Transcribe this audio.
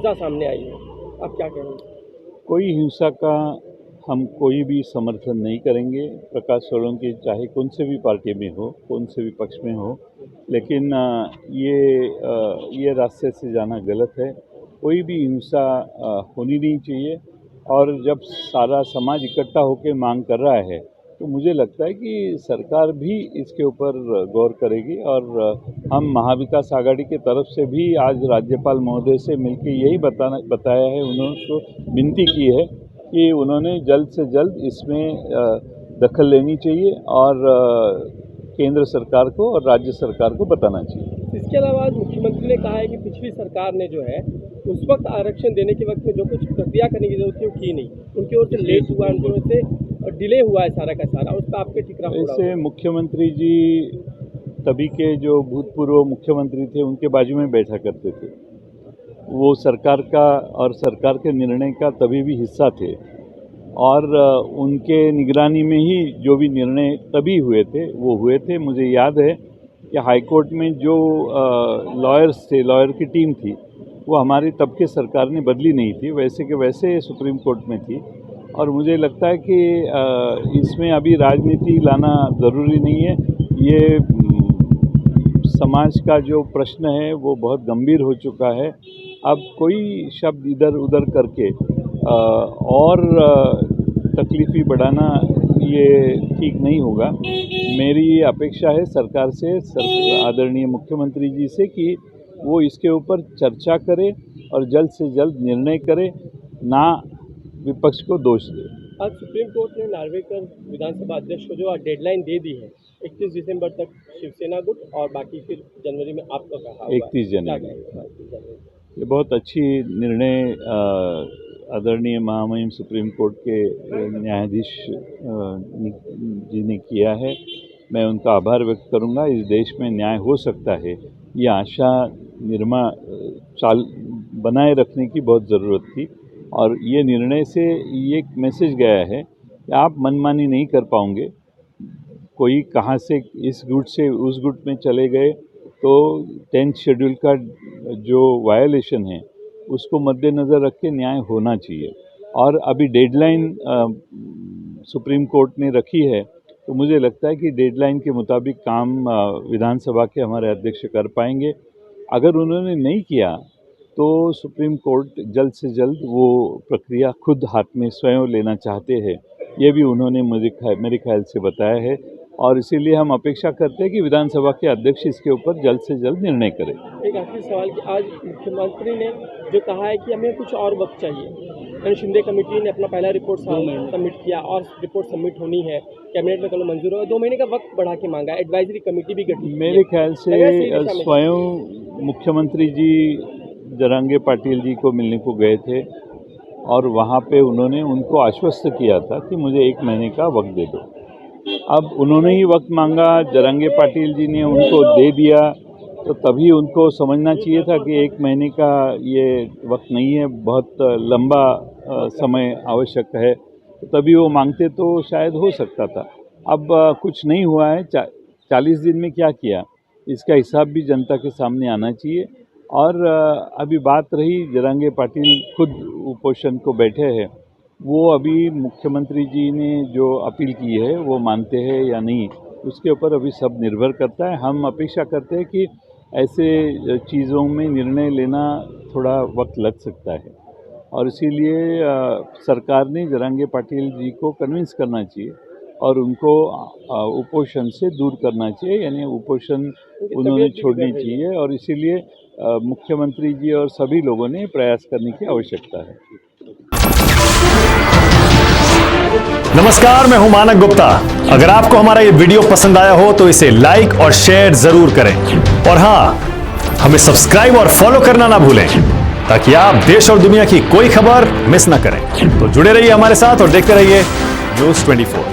हिंसा सामने आई है, आप क्या कहेंगे? कोई हिंसा का हम कोई भी समर्थन नहीं करेंगे। प्रकाश सोलंकी चाहे कौन से भी पार्टी में हो, कौन से भी पक्ष में हो, लेकिन ये रास्ते से जाना गलत है। कोई भी हिंसा होनी नहीं चाहिए। और जब सारा समाज इकट्ठा होकर मांग कर रहा है तो मुझे लगता है कि सरकार भी इसके ऊपर गौर करेगी। और हम महाविकास आघाड़ी की तरफ से भी आज राज्यपाल महोदय से मिलकर यही बताया है, उन्होंने तो विनती की है कि उन्होंने जल्द से जल्द इसमें दखल लेनी चाहिए और केंद्र सरकार को और राज्य सरकार को बताना चाहिए। इसके अलावा आज मुख्यमंत्री ने कहा है कि पिछली सरकार ने जो है उस वक्त आरक्षण देने के वक्त में जो कुछ प्रक्रिया करने की जरूरत थी वो की नहीं, उनकी ओर से लेट हुआ, उनकी ओर से डिले हुआ है सारा का सारा, उस पर आपके टिकरा हो रहा है। ऐसे मुख्यमंत्री जी तभी के जो भूतपूर्व मुख्यमंत्री थे उनके बाजू में बैठा करते थे। वो सरकार का और सरकार के निर्णय का तभी भी हिस्सा थे और उनके निगरानी में ही जो भी निर्णय तभी हुए थे वो हुए थे। मुझे याद है कि हाईकोर्ट में जो लॉयर्स थे, लॉयर की टीम थी, वो हमारी तब के सरकार ने बदली नहीं थी, वैसे के वैसे सुप्रीम कोर्ट में थी। और मुझे लगता है कि इसमें अभी राजनीति लाना ज़रूरी नहीं है। ये समाज का जो प्रश्न है वो बहुत गंभीर हो चुका है। अब कोई शब्द इधर उधर करके और तकलीफ़ी बढ़ाना ये ठीक नहीं होगा। मेरी अपेक्षा है सरकार से, आदरणीय मुख्यमंत्री जी से, कि वो इसके ऊपर चर्चा करे और जल्द से जल्द निर्णय करे, ना विपक्ष को दोष दे। आज सुप्रीम कोर्ट ने नार्वेकर विधानसभा अध्यक्ष को जो डेडलाइन दे दी है 31 दिसंबर तक शिवसेना गुट और बाकी फिर जनवरी में आपका कहा 31 जनवरी। ये बहुत अच्छी निर्णय आदरणीय महामहिम सुप्रीम कोर्ट के न्यायाधीश जी ने किया है। मैं उनका आभार व्यक्त करूंगा। इस देश में न्याय हो सकता है, ये आशा बनाए रखने की बहुत ज़रूरत थी। और ये निर्णय से ये एक मैसेज गया है कि आप मनमानी नहीं कर पाओगे। कोई कहाँ से इस गुट से उस गुट में चले गए तो 10th शेड्यूल का जो वायलेशन है उसको मद्देनज़र रख के न्याय होना चाहिए। और अभी डेडलाइन सुप्रीम कोर्ट ने रखी है तो मुझे लगता है कि डेडलाइन के मुताबिक काम विधानसभा के हमारे अध्यक्ष कर पाएंगे। अगर उन्होंने नहीं किया तो सुप्रीम कोर्ट जल्द से जल्द वो प्रक्रिया खुद हाथ में स्वयं लेना चाहते हैं, ये भी उन्होंने मेरे ख्याल से बताया है। और इसीलिए हम अपेक्षा करते हैं कि विधानसभा के अध्यक्ष इसके ऊपर जल्द से जल्द निर्णय करें। एक आखिरी सवाल कि आज मुख्यमंत्री ने जो कहा है कि हमें कुछ और वक्त चाहिए, शिंदे कमेटी ने अपना पहला रिपोर्ट सबमिट किया और रिपोर्ट सबमिट होनी है, कैबिनेट में कल मंजूर हो, 2 महीने का वक्त बढ़ा के मांगा, एडवाइजरी कमेटी भी गठित। मेरे ख्याल से स्वयं मुख्यमंत्री जी जरांगे पाटिल जी को मिलने को गए थे और वहाँ पे उन्होंने उनको आश्वस्त किया था कि मुझे 1 महीने का वक्त दे दो। अब उन्होंने ही वक्त मांगा, जरांगे पाटिल जी ने उनको दे दिया, तो तभी उनको समझना चाहिए था कि 1 महीने का ये वक्त नहीं है, बहुत लंबा समय आवश्यक है। तो तभी वो मांगते तो शायद हो सकता था। अब कुछ नहीं हुआ है। 40 दिन में क्या किया, इसका हिसाब भी जनता के सामने आना चाहिए। और अभी बात रही जरांगे पाटिल खुद उपोषण को बैठे हैं, वो अभी मुख्यमंत्री जी ने जो अपील की है वो मानते हैं या नहीं, उसके ऊपर अभी सब निर्भर करता है। हम अपेक्षा करते हैं कि ऐसे चीज़ों में निर्णय लेना थोड़ा वक्त लग सकता है और इसीलिए सरकार ने जरांगे पाटिल जी को कन्विंस करना चाहिए और उनको उपोषण से दूर करना चाहिए, यानी उपोषण उन्होंने छोड़नी चाहिए। और इसीलिए मुख्यमंत्री जी और सभी लोगों ने प्रयास करने की आवश्यकता है। नमस्कार, मैं हूं मानक गुप्ता। अगर आपको हमारा ये वीडियो पसंद आया हो तो इसे लाइक और शेयर जरूर करें और हाँ, हमें सब्सक्राइब और फॉलो करना ना भूलें ताकि आप देश और दुनिया की कोई खबर मिस ना करें। तो जुड़े रहिए हमारे साथ और देखते रहिए न्यूज़ 24।